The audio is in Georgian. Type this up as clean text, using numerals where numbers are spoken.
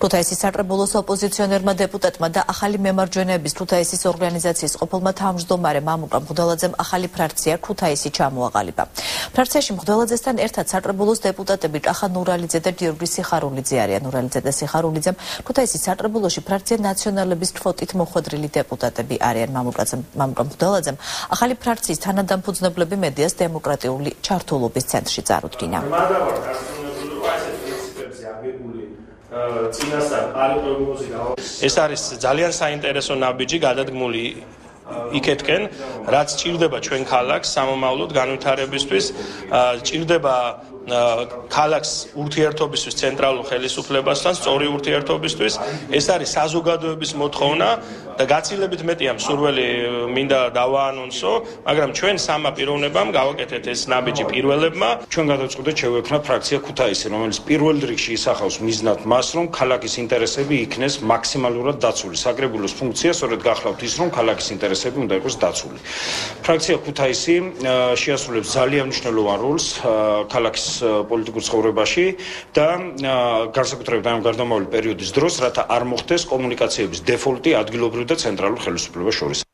ქუთაისის საკრებულოს ოპოზიციონერმა დეპუტატმა და ახალი მემარჯვენეების ქუთაისის ორგანიზაციის ყოფილმა თავმჯდომარე მამუკა მღვდელაძემ ახალი ფრაქცია ქუთაისი ჩამოაყალიბა. ფრაქციაში მღვდელაძესთან ერთად საკრებულოს დეპუტატები კახა ნურალიძე და გიორგი სიხარულიძე არიან. ნურალიძე და სიხარულიძემ ქუთაისის საკრებულოში ფრაქცია ნაციონალების კვოტით მოხვედრილი დეპუტატები არიან. მამუკა მღვდელაძემ ახალი ფრაქციის თანადამფუძნებლები მედიას დემოკრატიული ჩართულობის ცენტრში წარუდგინა. ეს არის ძალიან საინტერესო ნაბიჯი გადადგმული იქეთკენ, რაც ჭირდება ჩვენ ქალაქს სამომავლოდ განვითარებისთვის, ჭირდება ქალაქს ურთიერთობისთვის ცენტრალურ ხელისუფლებასთან, სწორი ურთიერთობისთვის. ეს არის საზოგადოების მოთხოვნა და გაცილებით მეტია მსურველი მინდა დავაანონსო, მაგრამ ჩვენ სამა პიროვნებამ გავაკეთეთ ეს ნაბიჯი პირველებმა. ჩვენ გადავწყვიტეთ შევექმნათ ფრაქცია ქუთაისი, რომელიც პირველ რიგში ისახავს მიზნად მას, რომ ქალაქის ინტერესები იქნეს მაქსიმალურად დაცული. საკრებულოს ფუნქცია სწორედ გახლავთ ის, რომ ქალაქის ინტერესები უნდა იყოს დაცული. ფრაქცია ქუთაისი შეასრულებს ძალიან მნიშვნელოვან როლს ქალაქის პოლიტიკურ ცხოვრებაში და განსაკუთრებით ამ გარდამავალი პერიოდის დროს, რათა არ მოხდეს კომუნიკაციების დეფოლტი ადგილობრივ და ცენტრალურ ხელისუფლებას შორის.